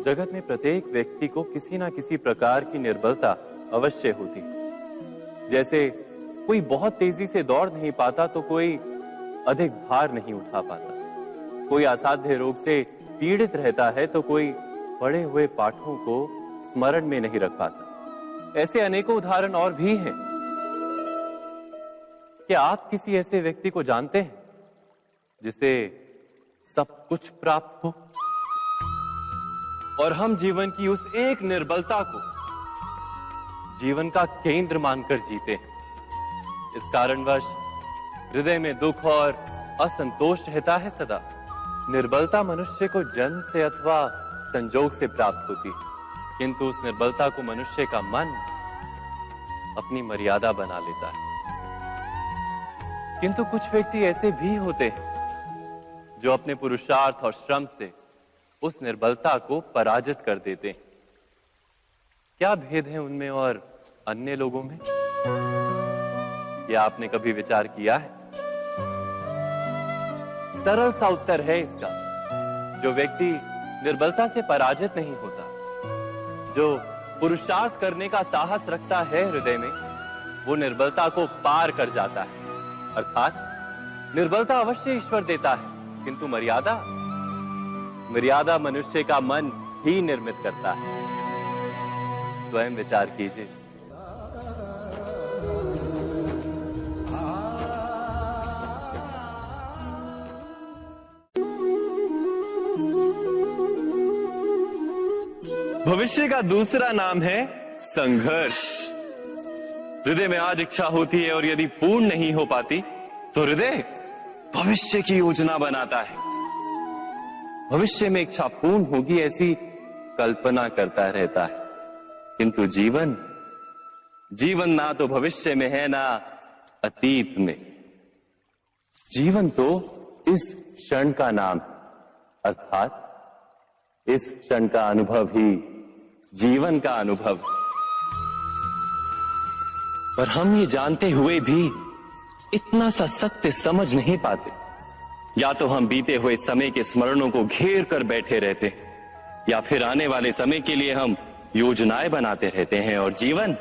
जगत में प्रत्येक व्यक्ति को किसी न किसी प्रकार की निर्बलता अवश्य होती है। जैसे कोई बहुत तेजी से दौड़ नहीं पाता तो कोई अधिक भार नहीं उठा पाता, कोई असाध्य रोग से पीड़ित रहता है तो कोई पढ़े हुए पाठों को स्मरण में नहीं रख पाता। ऐसे अनेकों उदाहरण और भी हैं। क्या आप किसी ऐसे व्यक्ति को जानते हैं जिसे सब कुछ प्राप्त हो और हम जीवन की उस एक निर्बलता को जीवन का केंद्र मानकर जीते हैं? इस कारणवश हृदय में दुख और असंतोष रहता है सदा। निर्बलता मनुष्य को जन्म से अथवा संजोग से प्राप्त होती है, किंतु उस निर्बलता को मनुष्य का मन अपनी मर्यादा बना लेता है। किंतु कुछ व्यक्ति ऐसे भी होते हैं जो अपने पुरुषार्थ और श्रम से उस निर्बलता को पराजित कर देते हैं। क्या भेद है उनमें और अन्य लोगों में? क्या आपने कभी विचार किया है? सरल सा उत्तर है इसका। जो व्यक्ति निर्बलता से पराजित नहीं होता, जो पुरुषार्थ करने का साहस रखता है हृदय में, वो निर्बलता को पार कर जाता है। अर्थात निर्बलता अवश्य ईश्वर देता है, किंतु मर्यादा मनुष्य का मन ही निर्मित करता है। स्वयं विचार कीजिए। भविष्य का दूसरा नाम है संघर्ष। हृदय में आज इच्छा होती है और यदि पूर्ण नहीं हो पाती तो हृदय भविष्य की योजना बनाता है। भविष्य में इच्छा पूर्ण होगी ऐसी कल्पना करता रहता है, किंतु जीवन ना तो भविष्य में है ना अतीत में। जीवन तो इस क्षण का नाम, अर्थात इस क्षण का अनुभव ही जीवन का अनुभव। पर हम ये जानते हुए भी इतना सा सत्य समझ नहीं पाते। या तो हम बीते हुए समय के स्मरणों को घेर कर बैठे रहते हैं, या फिर आने वाले समय के लिए हम योजनाएं बनाते रहते हैं और जीवन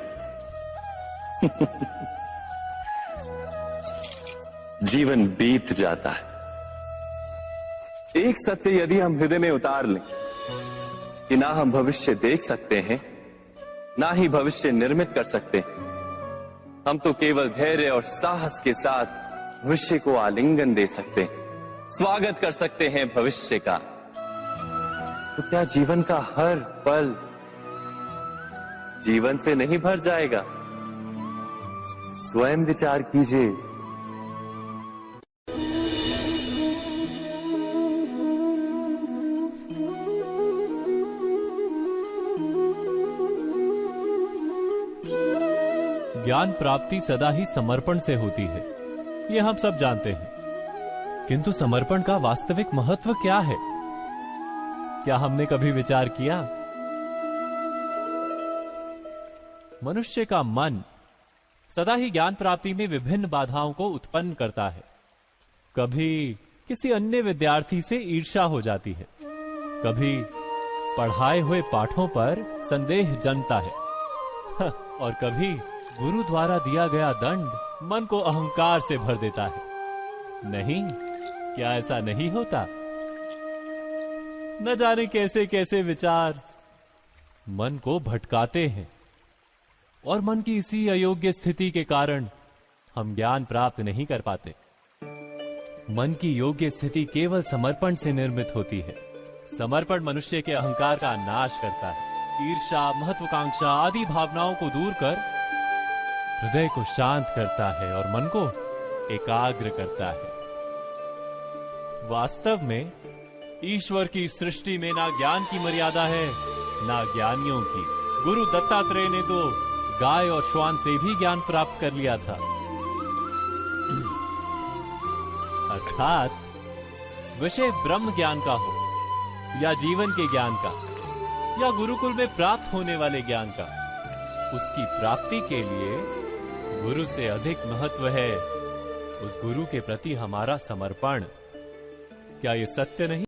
जीवन बीत जाता है। एक सत्य यदि हम हृदय में उतार लें कि ना हम भविष्य देख सकते हैं, ना ही भविष्य निर्मित कर सकते हैं, हम तो केवल धैर्य और साहस के साथ भविष्य को आलिंगन दे सकते हैं, स्वागत कर सकते हैं भविष्य का। तो क्या जीवन का हर पल जीवन से नहीं भर जाएगा? स्वयं विचार कीजिए। ज्ञान प्राप्ति सदा ही समर्पण से होती है, ये हम सब जानते हैं। किंतु समर्पण का वास्तविक महत्व क्या है? क्या हमने कभी विचार किया? मनुष्य का मन सदा ही ज्ञान प्राप्ति में विभिन्न बाधाओं को उत्पन्न करता है। कभी किसी अन्य विद्यार्थी से ईर्ष्या हो जाती है, कभी पढ़ाए हुए पाठों पर संदेह जन्मता है और कभी गुरु द्वारा दिया गया दंड मन को अहंकार से भर देता है। नहीं, क्या ऐसा नहीं होता? न जाने कैसे कैसे विचार मन को भटकाते हैं और मन की इसी अयोग्य स्थिति के कारण हम ज्ञान प्राप्त नहीं कर पाते। मन की योग्य स्थिति केवल समर्पण से निर्मित होती है। समर्पण मनुष्य के अहंकार का नाश करता है, ईर्ष्या, महत्वाकांक्षा आदि भावनाओं को दूर कर हृदय को शांत करता है और मन को एकाग्र करता है। वास्तव में ईश्वर की सृष्टि में ना ज्ञान की मर्यादा है, ना ज्ञानियों की। गुरु दत्तात्रेय ने तो गाय और श्वान से भी ज्ञान प्राप्त कर लिया था। अर्थात विषय ब्रह्म ज्ञान का हो या जीवन के ज्ञान का या गुरुकुल में प्राप्त होने वाले ज्ञान का, उसकी प्राप्ति के लिए गुरु से अधिक महत्व है उस गुरु के प्रति हमारा समर्पण। क्या ये सत्य नहीं?